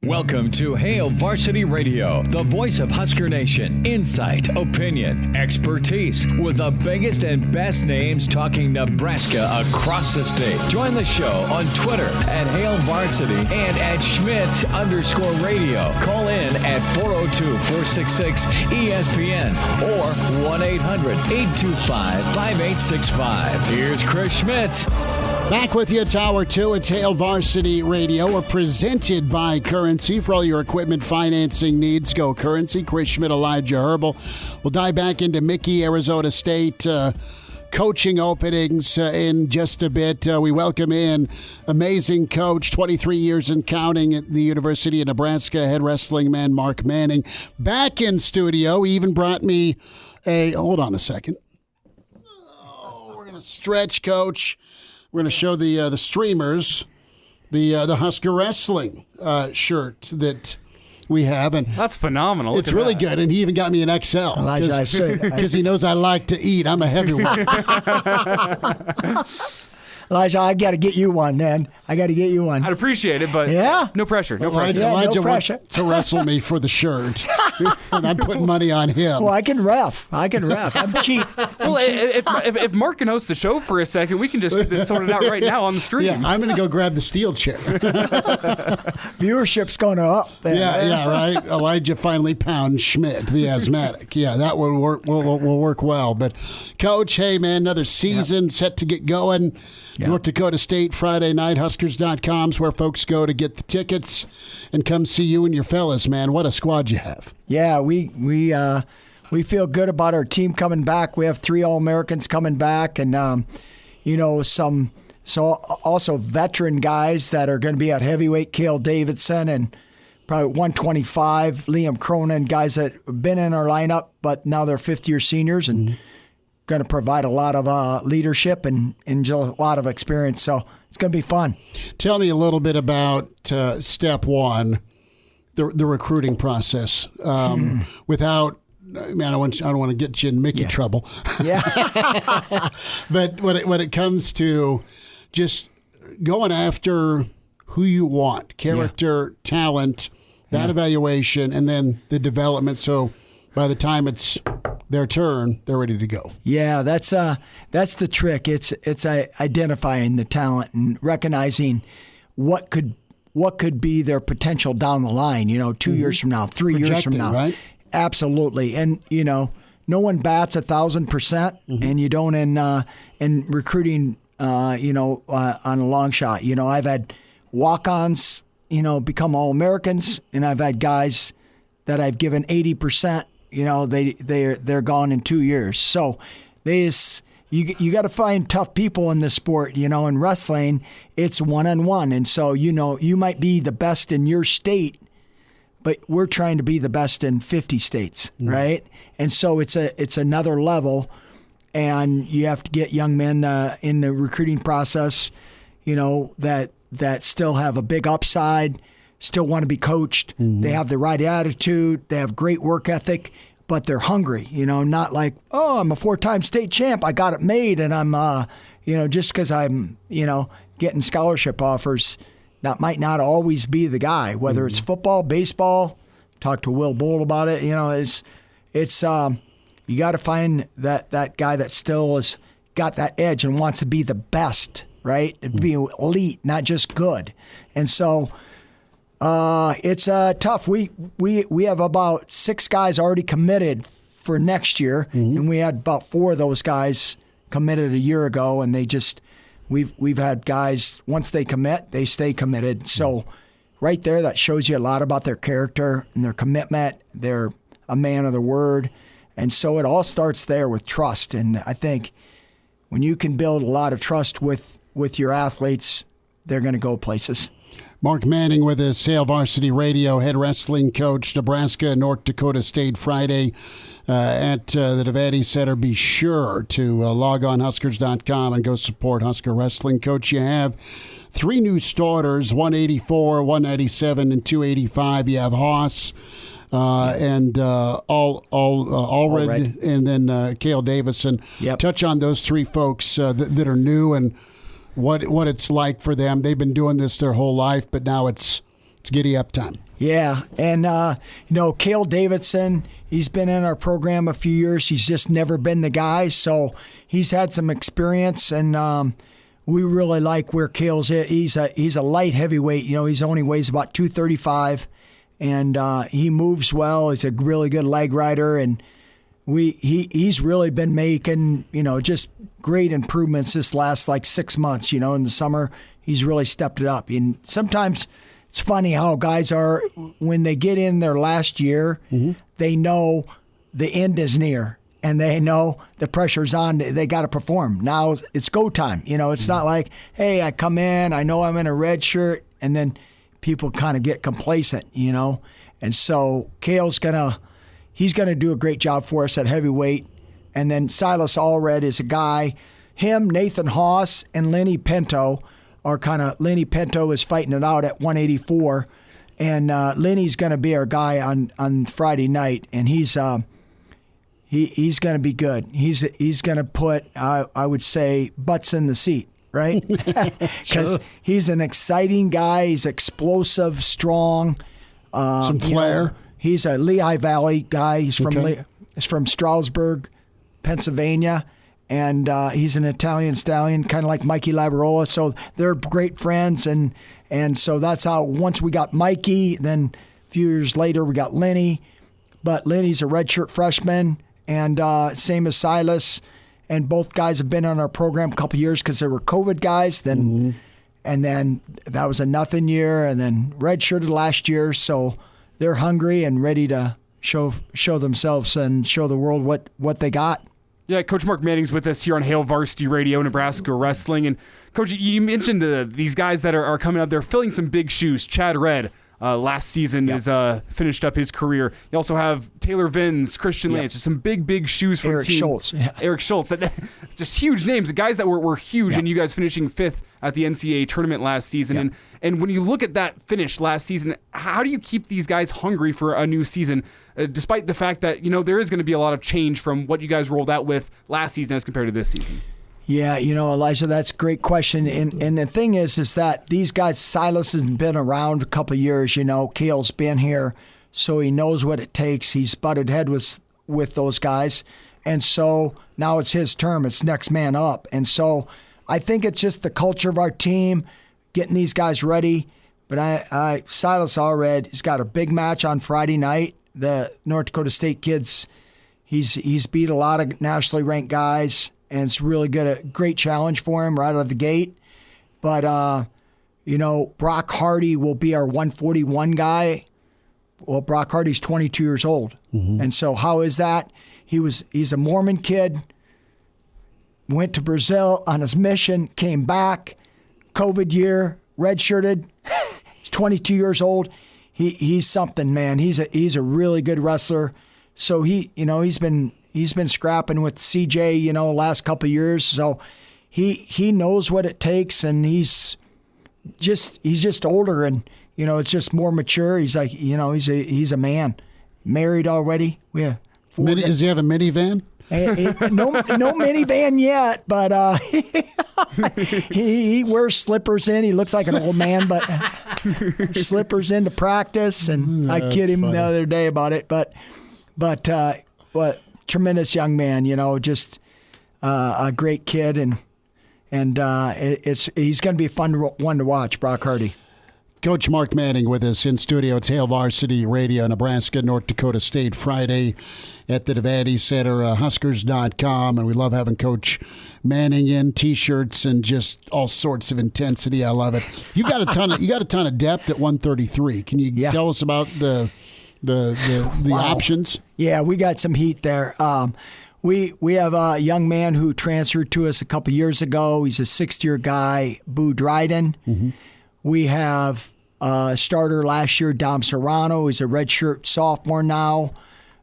Welcome to Hail Varsity Radio, the voice of Husker Nation. Insight, opinion, expertise, with the biggest and best names talking Nebraska across the state. Join the show on Twitter at Hail Varsity and at Schmidt_radio. Call in at 402-466-ESPN or 1-800-825-5865. Here's Chris Schmidt. Back with you, it's Hour 2. It's Hail Varsity Radio. We're presented by Currency. For all your equipment financing needs, go Currency. Chris Schmidt, Elijah Herbel. We'll dive back into Mickey, Arizona State coaching openings in just a bit. We welcome in amazing coach, 23 years and counting at the University of Nebraska, head wrestling man Mark Manning. Back in studio. He even brought me hold on a second. Oh, we're going to stretch, Coach. We're going to show the streamers the Husker Wrestling shirt that we have, and that's phenomenal. It's really good, and he even got me an XL because he knows I like to eat. I'm a heavyweight. Elijah, I got to get you one, man. I'd appreciate it, but no pressure. Elijah wants to wrestle me for the shirt, and I'm putting money on him. Well, I can ref. I'm cheap. Well, if Mark can host the show for a second, we can just get this sorted out right now on the stream. Yeah, I'm going to go grab the steel chair. Viewership's going up. Then, yeah, right. Elijah finally pounds Schmidt, the asthmatic. Yeah, that will work well. But, Coach, hey, man, another season set to get going. Yeah. North Dakota State Friday night, Huskers.com is where folks go to get the tickets and come see you and your fellas, man. What a squad you have. Yeah, we feel good about our team coming back. We have 3 All-Americans coming back, and also veteran guys that are going to be at heavyweight, Cale Davidson, and probably 125, Liam Cronin, guys that have been in our lineup, but now they're fifth-year seniors and going to provide a lot of leadership and a lot of experience. So it's going to be fun. Tell me a little bit about step one, the recruiting process. Without, man, I don't want to get you in Mickey trouble. Yeah. But when it comes to just going after who you want, character, talent, that evaluation, and then the development. So by the time it's their turn, they're ready to go. Yeah, that's the trick. It's identifying the talent and recognizing what could be their potential down the line. 2 years from now, 3 years from now, right? Absolutely. And no one bats 1,000%, and you don't in recruiting. On a long shot. I've had walk-ons, become All-Americans, and I've had guys that I've given 80%. They're gone in 2 years. So you got to find tough people in this sport. In wrestling, it's one-on-one, and so you might be the best in your state, but we're trying to be the best in 50 states, right? And so it's another level, and you have to get young men in the recruiting process, that still have a big upside. Still want to be coached. They have the right attitude. They have great work ethic, but they're hungry. Not like, oh, I'm a 4-time state champ. I got it made, and I'm, just because I'm, getting scholarship offers, that might not always be the guy. Whether it's football, baseball, talk to Will Bull about it. It's you got to find that guy that still has got that edge and wants to be the best, right? And be elite, not just good, and so. It's tough. We have about 6 guys already committed for next year, and we had about 4 of those guys committed a year ago, and we've had guys, once they commit, they stay committed. So right there, that shows you a lot about their character and their commitment. They're a man of their word, and so it all starts there with trust. And I think when you can build a lot of trust with your athletes, they're going to go places. Mark Manning with us, Hail Varsity Radio, head wrestling coach, Nebraska, North Dakota State Friday at the Devaney Center. Be sure to log on Huskers.com and go support Husker Wrestling. Coach, you have 3 new starters, 184, 197, and 285. You have Haas and Allred, and then Cale Davidson. Touch on those 3 folks that are new and what it's like for them. They've been doing this their whole life, but now it's giddy up time. Yeah, and Cale Davidson, he's been in our program a few years. He's just never been the guy, so he's had some experience, and we really like where Cale's at. He's a light heavyweight. He's only weighs about 235, and he moves well. He's a really good leg rider, and he's really been making just great improvements this last 6 months. In the summer, he's really stepped it up. And sometimes it's funny how guys are when they get in their last year, they know the end is near. And they know the pressure's on. They got to perform. Now it's go time. It's not like, hey, I come in, I know I'm in a red shirt, and then people kind of get complacent, And so Cale's he's gonna do a great job for us at heavyweight. And then Silas Allred is a guy. Him, Nathan Haas, and Lenny Pinto are Lenny Pinto is fighting it out at 184, and Lenny's gonna be our guy on Friday night, and he's He's going to be good. He's going to put, I would say, butts in the seat, right? Because he's an exciting guy. He's explosive, strong. Some flair. He's a Lehigh Valley guy. He's from Stroudsburg, Pennsylvania, and he's an Italian stallion, kind of like Mikey Labarola. So they're great friends, and so that's how. Once we got Mikey, then a few years later we got Lenny, but Lenny's a redshirt freshman. And same as Silas, and both guys have been on our program a couple of years because they were COVID guys. Then, and then that was a nothing year, and then redshirted last year. So they're hungry and ready to show themselves and show the world what they got. Yeah, Coach Mark Manning's with us here on Hail Varsity Radio, Nebraska Wrestling, and Coach, you mentioned these guys that are coming up. They're filling some big shoes. Chad Redd. Last season is finished up his career. You also have Taylor Vins, Christian Lance, just some big shoes for Eric team. Schultz. Yeah. Eric Schultz. Just huge names, the guys that were huge, and you guys finishing 5th at the NCAA tournament last season. Yeah. And when you look at that finish last season, how do you keep these guys hungry for a new season, despite the fact that there is going to be a lot of change from what you guys rolled out with last season as compared to this season? Yeah, Elijah, that's a great question. And the thing is that these guys, Silas has been around a couple of years, Cale's been here, so he knows what it takes. He's butted heads with those guys. And so now it's his term. It's next man up. And so I think it's just the culture of our team, getting these guys ready. But Silas Allred has got a big match on Friday night. The North Dakota State kids, he's beat a lot of nationally ranked guys. And it's really good, a great challenge for him right out of the gate. But, Brock Hardy will be our 141 guy. Well, Brock Hardy's 22 years old. And so how is that? He's a Mormon kid, went to Brazil on his mission, came back, COVID year, redshirted. He's 22 years old. He's something, man. He's a really good wrestler. So he's been scrapping with CJ, last couple of years. So he knows what it takes, and he's just older, and it's just more mature. He's like, he's a man, married already. Yeah. Does he have a minivan? No minivan yet, but he wears slippers in. He looks like an old man, but slippers into practice. And I kid him the other day about it, but tremendous young man, just a great kid, and he's going to be a fun one to watch, Brock Hardy. Coach Mark Manning with us in studio. It's Hail Varsity Radio, Nebraska, North Dakota State, Friday at the Devaney Center, Huskers.com, and we love having Coach Manning in, T-shirts, and just all sorts of intensity. I love it. You got a ton of depth at 133. Can you tell us about the options? Yeah, we got some heat there. We have a young man who transferred to us a couple years ago. He's a 6th-year guy, Boo Dryden. We have a starter last year, Dom Serrano. He's a redshirt sophomore now.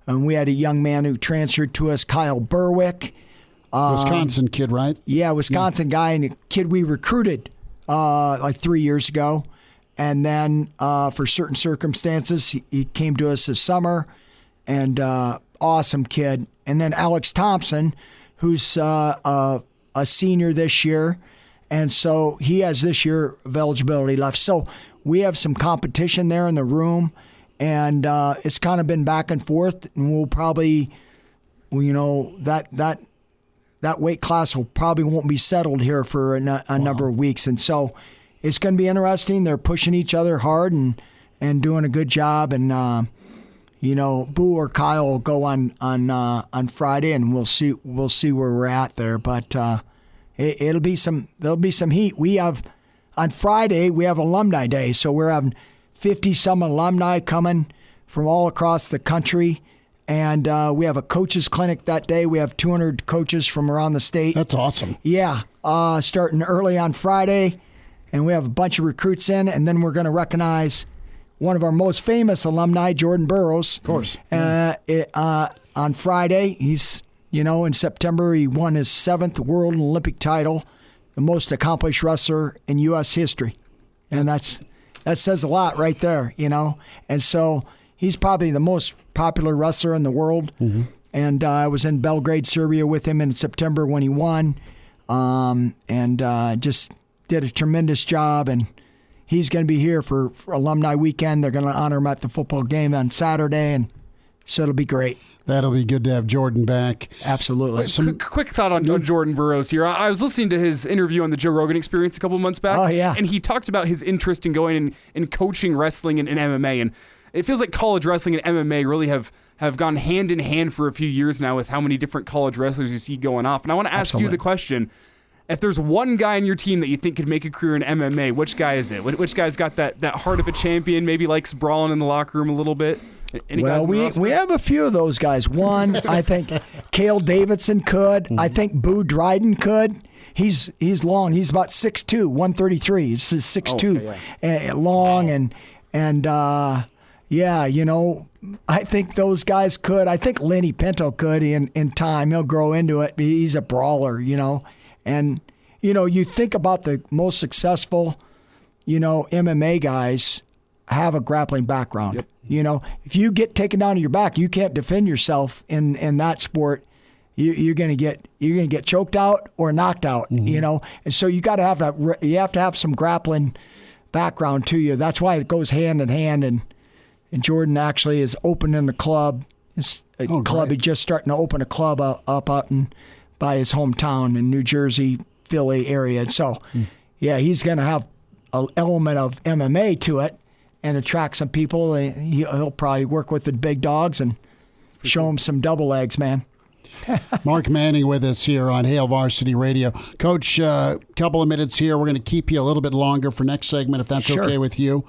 And we had a young man who transferred to us, Kyle Berwick. Wisconsin kid, right? Yeah, Wisconsin guy, and a kid we recruited 3 years ago. And then for certain circumstances, he came to us this summer, and awesome kid. And then Alex Thompson, who's a senior this year, and so he has this year of eligibility left. So we have some competition there in the room, and it's kind of been back and forth, and we'll probably, that weight class won't be settled here for a number of weeks, and so it's going to be interesting. They're pushing each other hard and doing a good job, and Boo or Kyle will go on Friday, and we'll see where we're at there. But there'll be some heat. We have on Friday we have Alumni Day, so we're having 50-some alumni coming from all across the country, and we have a coaches clinic that day. We have 200 coaches from around the state. That's awesome. Yeah, starting early on Friday, and we have a bunch of recruits in, and then we're going to recognize one of our most famous alumni, Jordan Burroughs. Of course. On Friday, he's, in September, he won his 7th World Olympic title, the most accomplished wrestler in U.S. history. And that says a lot right there, And so he's probably the most popular wrestler in the world. Mm-hmm. And I was in Belgrade, Serbia with him in September when he won, and just did a tremendous job. And he's going to be here for Alumni Weekend. They're going to honor him at the football game on Saturday, and so it'll be great. That'll be good to have Jordan back. Absolutely. Quick thought on Jordan Burroughs here. I was listening to his interview on the Joe Rogan Experience a couple of months back. Oh, yeah. And he talked about his interest in going and coaching wrestling and MMA. And it feels like college wrestling and MMA really have gone hand in hand for a few years now with how many different college wrestlers you see going off. And I want to ask you the question. If there's one guy on your team that you think could make a career in MMA, which guy is it? Which guy's got that heart of a champion, maybe likes brawling in the locker room a little bit? We have a few of those guys. One, I think Cale Davidson could. Mm-hmm. I think Boo Dryden could. He's long. He's about 6'2", 133. He's 6'2", long, and I think those guys could. I think Lenny Pinto could in time. He'll grow into it. He's a brawler, And, you think about the most successful, MMA guys have a grappling background. Yep. If you get taken down to your back, you can't defend yourself in that sport. You're gonna get choked out or knocked out. Mm-hmm. And so you got to have that. You have to have some grappling background to you. That's why it goes hand in hand. And Jordan actually is opening a club. He's just starting to open a club up out by his hometown in New Jersey, Philly area. And so, he's going to have an element of MMA to it and attract some people. He'll probably work with the big dogs and show them some double legs, man. Mark Manning with us here on Hail Varsity Radio. Coach, a couple of minutes here. We're going to keep you a little bit longer for next segment, if that's okay with you.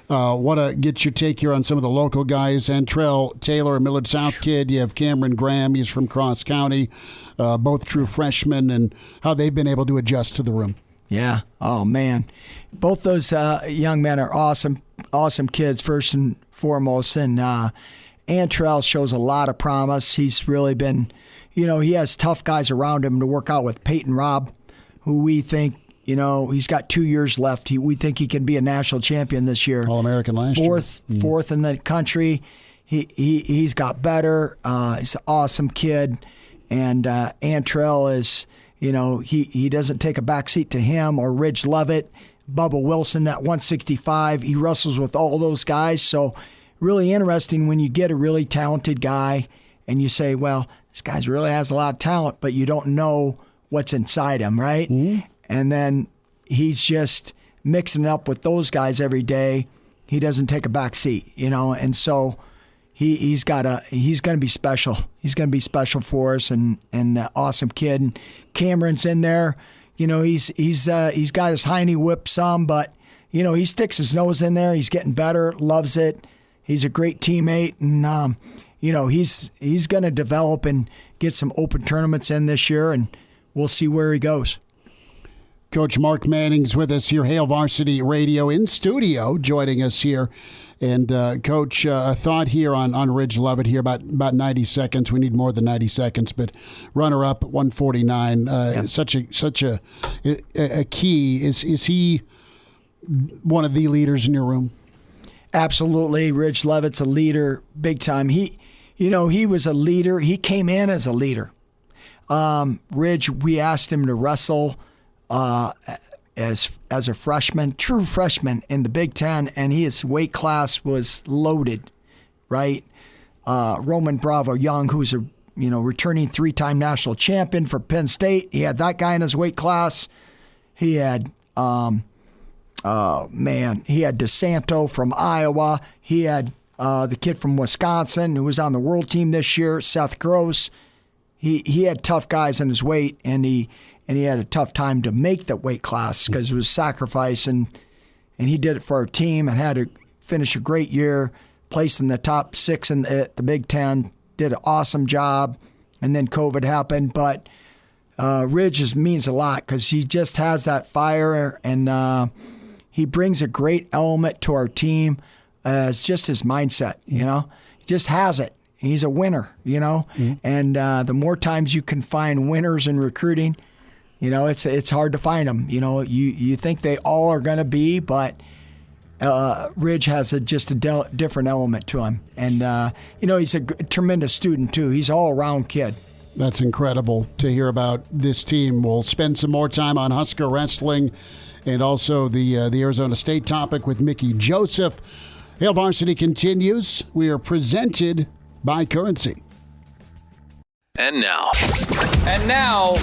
Want to get your take here on some of the local guys. Antrell Taylor, a Millard South kid. You have Cameron Graham. He's from Cross County. Both true freshmen, and how they've been able to adjust to the room. Yeah. Oh, man. Both those young men are awesome kids, first and foremost. And Antrell shows a lot of promise. He's really been, he has tough guys around him to work out with. Peyton Robb, who we think, he's got 2 years left. We think he can be a national champion this year. All-American last year. Fourth in the country. He's got better. He's an awesome kid. And Antrell is, he doesn't take a backseat to him or Ridge Levitt, Bubba Wilson at 165. He wrestles with all those guys. So really interesting when you get a really talented guy and you say, well, this guy really has a lot of talent, but you don't know what's inside him, right? Mm-hmm. And then he's just mixing it up with those guys every day. He doesn't take a back seat, and so he's going to be special. He's going to be special for us, and an awesome kid. And Cameron's in there. He's got his hiney whip some, but he sticks his nose in there. He's getting better, loves it. He's a great teammate, and he's going to develop and get some open tournaments in this year, and we'll see where he goes. Coach Mark Manning's with us here, Hail Varsity Radio in studio, joining us here. And, Coach, a thought here on Ridge Levitt here, about 90 seconds. We need more than 90 seconds, but runner-up, 149. Such a key. Is he one of the leaders in your room? Absolutely. Ridge Levitt's a leader, big time. He was a leader. He came in as a leader. Ridge, we asked him to wrestle as a freshman, true freshman in the Big Ten, and his weight class was loaded, right? Roman Bravo Young, who's a returning 3-time national champion for Penn State. He had that guy in his weight class. He had he had DeSanto from Iowa. He had the kid from Wisconsin who was on the world team this year, Seth Gross. He had tough guys in his weight, and he had a tough time to make the weight class because it was sacrifice, and he did it for our team and had to finish a great year, placed in the top 6 in the Big Ten, did an awesome job, and then COVID happened. But Ridge means a lot because he just has that fire, and he brings a great element to our team. It's just his mindset, He just has it. He's a winner, and the more times you can find winners in recruiting, it's hard to find them. You think they all are going to be, but Ridge has just a different element to him. And, he's a tremendous student, too. He's an all-around kid. That's incredible to hear about this team. We'll spend some more time on Husker Wrestling and also the Arizona State topic with Mickey Joseph. Hail Varsity continues. We are presented by Currency. And now,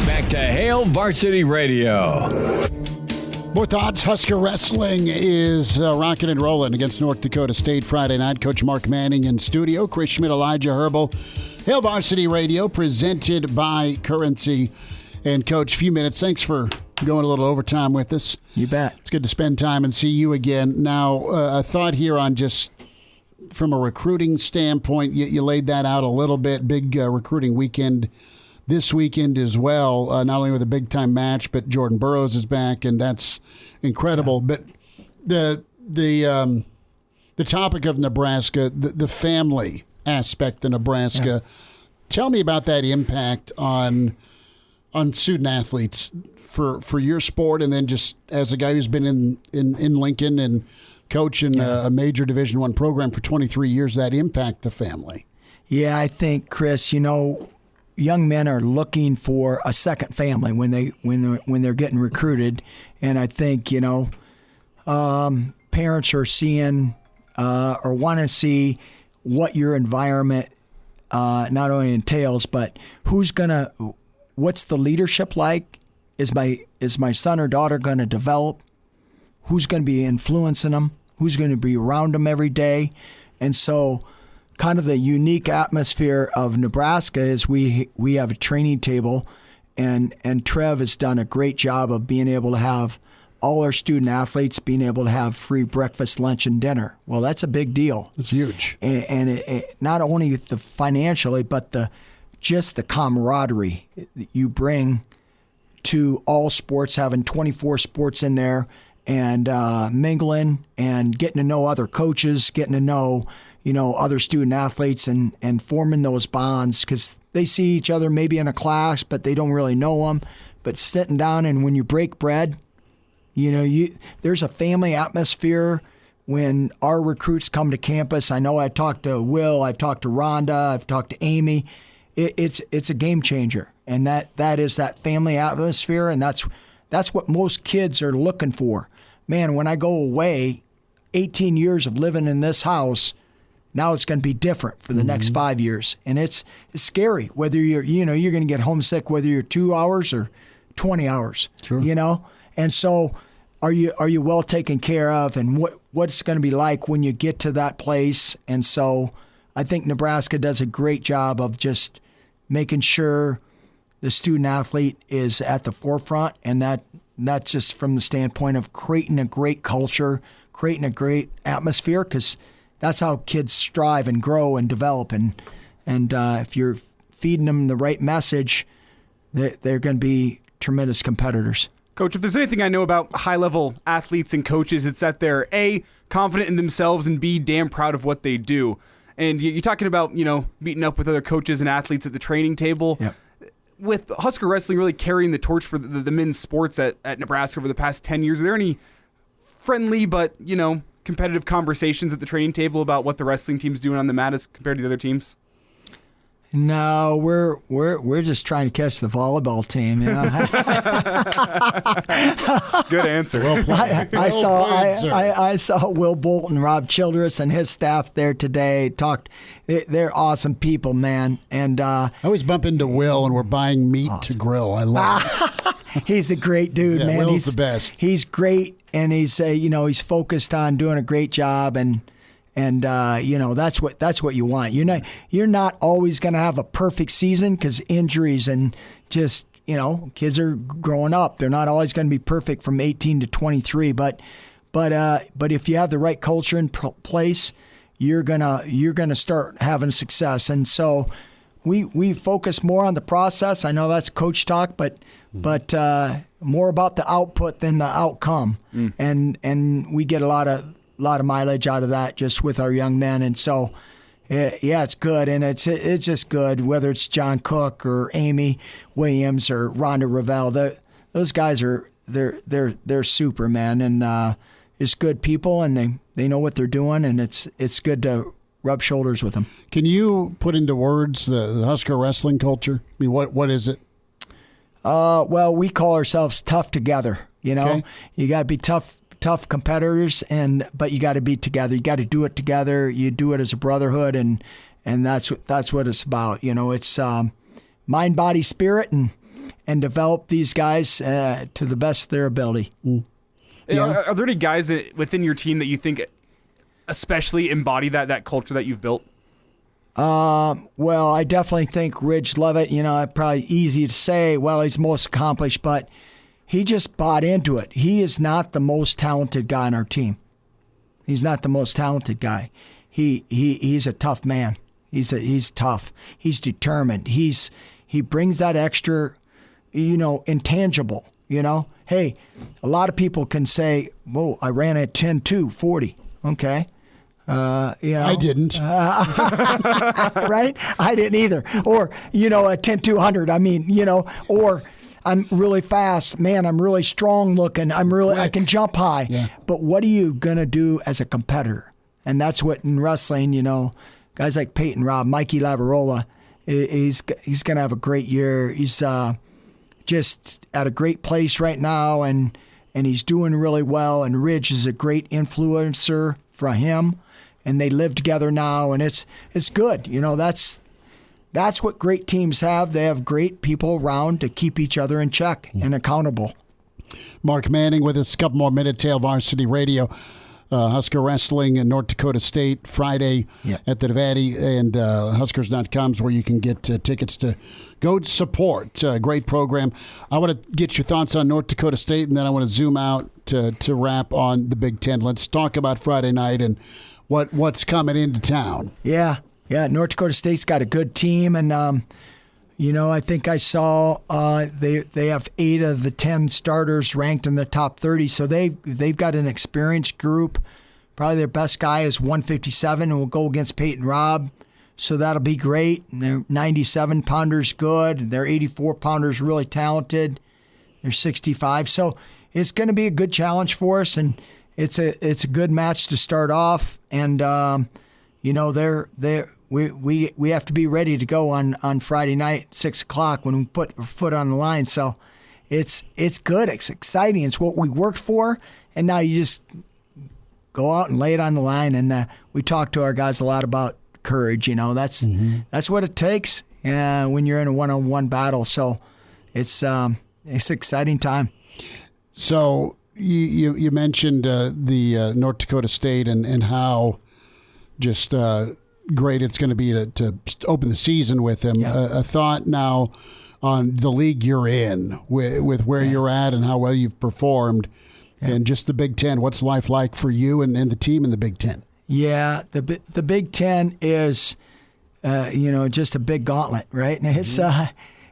back to Hail Varsity Radio. More thoughts. Husker Wrestling is rocking and rolling against North Dakota State Friday night. Coach Mark Manning in studio. Chris Schmidt, Elijah Herbel. Hail Varsity Radio presented by Currency. And Coach, a few minutes. Thanks for going a little overtime with us. You bet. It's good to spend time and see you again. Now, a thought here on just from a recruiting standpoint, you laid that out a little bit. Big recruiting weekend this weekend as well, not only with a big-time match, but Jordan Burroughs is back, and that's incredible. Yeah. But the topic of Nebraska, the family aspect of Nebraska, tell me about that impact on student athletes for your sport, and then just as a guy who's been in Lincoln and coaching a major Division I program for 23 years, that impact the family. Yeah, I think, Chris, young men are looking for a second family when they're getting recruited, and I think parents are seeing or want to see what your environment not only entails, but what's the leadership like? Is my son or daughter going to develop? Who's going to be influencing them? Who's going to be around them every day? And so kind of the unique atmosphere of Nebraska is we have a training table, and Trev has done a great job of being able to have all our student athletes being able to have free breakfast, lunch, and dinner. Well, that's a big deal. It's huge. And it, not only the financially, but just the camaraderie that you bring to all sports, having 24 sports in there, and mingling and getting to know other coaches, getting to know other student athletes, and forming those bonds, because they see each other maybe in a class, but they don't really know them. But sitting down, and when you break bread, there's a family atmosphere when our recruits come to campus. I know I talked to Will, I've talked to Rhonda, I've talked to Amy. It's a game changer, and that is that family atmosphere, and that's what most kids are looking for. Man, when I go away, 18 years of living in this house, now it's going to be different for the next 5 years, and it's scary. Whether you're going to get homesick, whether you're 2 hours or 20 hours. Sure. And so are you well taken care of, and what it's going to be like when you get to that place? And so I think Nebraska does a great job of just making sure the student athlete is at the forefront, and that's just from the standpoint of creating a great culture, creating a great atmosphere, because that's how kids strive and grow and develop. And if you're feeding them the right message, they're going to be tremendous competitors. Coach, if there's anything I know about high-level athletes and coaches, it's that they're A, confident in themselves, and B, damn proud of what they do. And you're talking about, meeting up with other coaches and athletes at the training table. Yep. With Husker Wrestling really carrying the torch for the men's sports at Nebraska over the past 10 years, are there any friendly but, competitive conversations at the training table about what the wrestling team's doing on the mat as compared to the other teams? No, we're just trying to catch the volleyball team. You know? Good answer. Well played. I saw Will Bolton, Rob Childress, and his staff there today. They're awesome people, man. And I always bump into Will when we're buying meat to grill. I love it. He's a great dude, man. Will's He's the best. He's great, and he's he's focused on doing a great job, and that's what you want. You're not always going to have a perfect season because injuries and just kids are growing up. They're not always going to be perfect from 18 to 23. But if you have the right culture in place, you're gonna start having success. And so we focus more on the process. I know that's coach talk, but more about the output than the outcome. And we get a lot of mileage out of that just with our young men. And so, yeah, it's good. And it's just good, whether it's John Cook or Amy Williams or Rhonda Ravel. Those guys they're super, man. And it's good people, and they know what they're doing, and it's good to rub shoulders with them. Can you put into words the Husker wrestling culture? I mean, what is it? Well, we call ourselves tough together. Okay. You got to be tough competitors, but you got to be together. You got to do it together. You do it as a brotherhood, and that's what it's about. It's mind, body, spirit, and develop these guys to the best of their ability. Yeah. Are there any guys within your team that you think especially embody that culture that you've built? Well, I definitely think Ridge Levitt, probably easy to say, well, he's most accomplished, but he just bought into it. He is not the most talented guy on our team. He's not the most talented guy. He's a tough man. He's tough. He's determined. He brings that extra, intangible, Hey, a lot of people can say, whoa, I ran at 10.2, 40. Okay. I didn't. Right? I didn't either. Or, a 10-200. I mean, or I'm really fast. Man, I'm really strong looking. I can jump high. Yeah. But what are you going to do as a competitor? And that's what in wrestling, guys like Peyton Robb, Mikey Lavarola, he's going to have a great year. He's just at a great place right now, and he's doing really well. And Ridge is a great influencer for him. And they live together now, and it's good. That's what great teams have. They have great people around to keep each other in check and accountable. Mark Manning with us, a couple more minutes. Hail Varsity Radio, Husker Wrestling in North Dakota State, Friday at the Nevada, and Huskers.com is where you can get tickets to go support. Great program. I want to get your thoughts on North Dakota State, and then I want to zoom out to wrap on the Big Ten. Let's talk about Friday night and what's coming into town. Yeah. North Dakota State's got a good team, and I think I saw they have 8 of the 10 starters ranked in the top 30, so they've got an experienced group. Probably their best guy is 157, and will go against Peyton Robb, so that'll be great. And their 97-pounder's good. Their 84-pounder's really talented. They're 65, so it's going to be a good challenge for us, and it's a good match to start off, and we have to be ready to go on Friday night at 6 o'clock when we put our foot on the line. So it's good, it's exciting, it's what we worked for, and now you just go out and lay it on the line. And we talk to our guys a lot about courage. That's what it takes when you're in a one-on-one battle. So it's an exciting time. So you mentioned the North Dakota State and how just great it's going to be to open the season with them. Yeah. A thought now on the league you're in with where you're at and how well you've performed, and just the Big Ten. What's life like for you and the team in the Big Ten? Yeah, the Big Ten is, just a big gauntlet, right? And it's,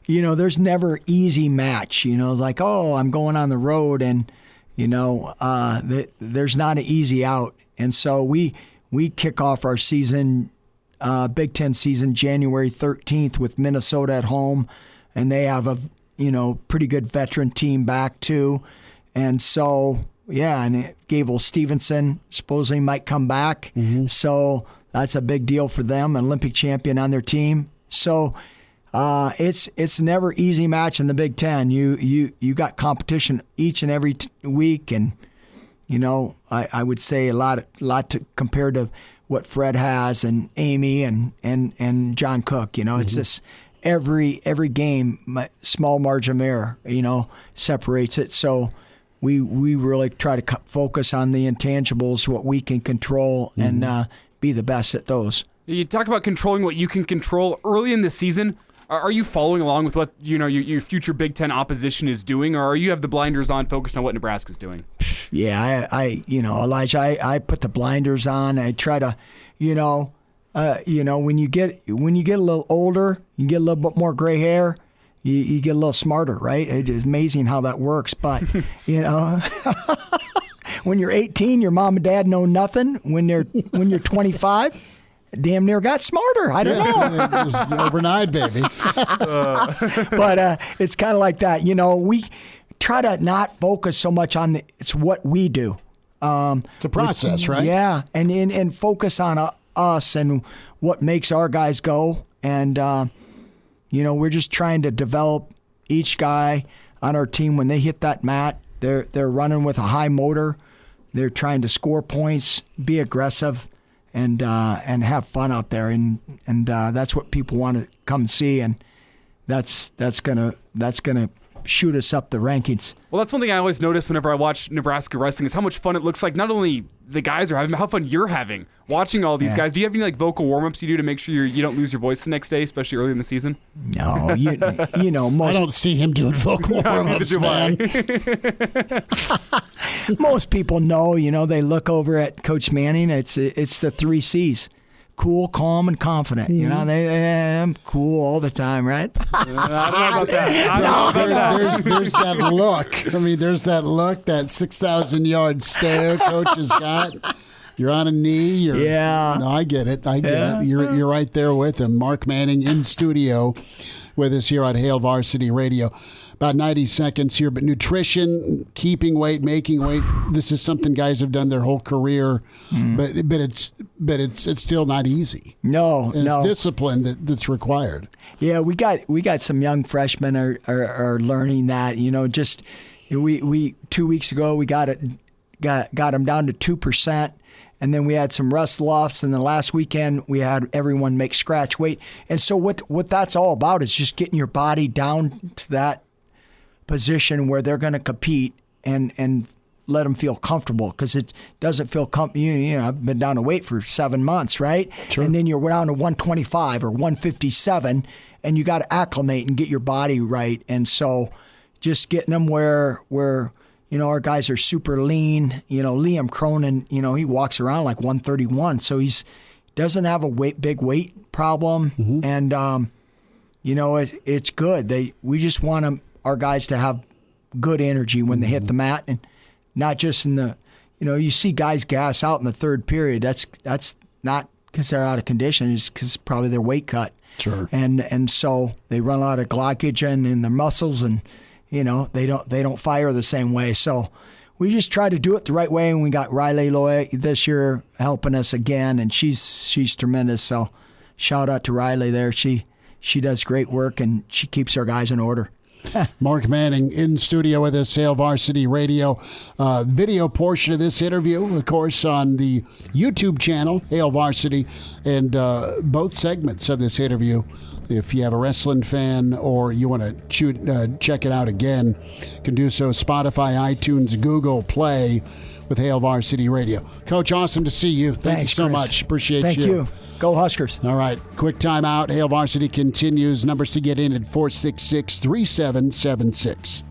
there's never easy match. Like, I'm going on the road, and there's not an easy out. And so we kick off our season, Big Ten season, January 13th with Minnesota at home, and they have a pretty good veteran team back too. And so and Gable Stevenson supposedly might come back, so that's a big deal for them. An Olympic champion on their team, So it's never easy match in the Big Ten. You got competition each and every week, and I would say a lot to compared to what Fred has and Amy and John Cook. It's just every game, small margin of error, separates it. So we really try to focus on the intangibles, what we can control, and be the best at those. You talk about controlling what you can control early in the season. Are you following along with what your future Big Ten opposition is doing, or are you have the blinders on, focused on what Nebraska's doing? Yeah, Elijah, I put the blinders on. I try to, when you get a little older, you get a little bit more gray hair. You get a little smarter, right? It's amazing how that works. But when you're 18, your mom and dad know nothing. When you're 25. Damn near got smarter. I don't know. It was overnight, baby. But it's kind of like that. We try to not focus so much on it's what we do. It's a process, right? Yeah, and focus on us and what makes our guys go. And, we're just trying to develop each guy on our team. When they hit that mat, they're running with a high motor. They're trying to score points, be aggressive, and have fun out there, and that's what people want to come see, and that's gonna shoot us up the rankings. Well, that's one thing I always notice whenever I watch Nebraska wrestling is how much fun it looks like. Not only the guys are having, but how fun you're having watching all these guys. Do you have any vocal warm-ups you do to make sure you don't lose your voice the next day, especially early in the season? No, most. I don't see him doing vocal warm-ups, man. Most people know. They look over at Coach Manning. It's the 3 C's. Cool, calm, and confident. I'm cool all the time, right? I don't know about that. There's that look. I mean, there's that look, that 6,000-yard stare Coach has got. You're on a knee. No, I get it. It. You're right there with him. Mark Manning in studio with us here on Hail Varsity Radio. About 90 seconds here, but nutrition, keeping weight, making weight, this is something guys have done their whole career, but it's still not easy. No. It's discipline that's required. Yeah, we got some young freshmen are learning that. We 2 weeks ago we got them down to 2%. And then we had some rest lofts, and then last weekend we had everyone make scratch weight. And so what that's all about is just getting your body down to that position where they're going to compete and let them feel comfortable, because it doesn't feel comfortable. I've been down to weight for 7 months, right? Sure. And then you're down to 125 or 157, and you got to acclimate and get your body right. And so just getting them where our guys are super lean. Liam Cronin, he walks around like 131, so he's doesn't have a big weight problem, and it's good. We just want our guys to have good energy when they hit the mat, and not just in the, you see guys gas out in the third period. That's not because they're out of condition. It's because probably their weight cut. Sure. And so they run out of glycogen in their muscles, and they don't fire the same way. So we just try to do it the right way, and we got Riley Loy this year helping us again, and she's tremendous. So shout out to Riley there. She does great work, and she keeps our guys in order. Mark Manning in studio with us, Hail Varsity Radio. Video portion of this interview, of course, on the YouTube channel, Hail Varsity, and both segments of this interview. If you have a wrestling fan or you want to check it out again, you can do so. Spotify, iTunes, Google Play with Hail Varsity Radio. Coach, awesome to see you. Thank you so Chris. much. Appreciate Thank you. Go Huskers. All right. Quick timeout. Hail Varsity continues. Numbers to get in at 466-3776.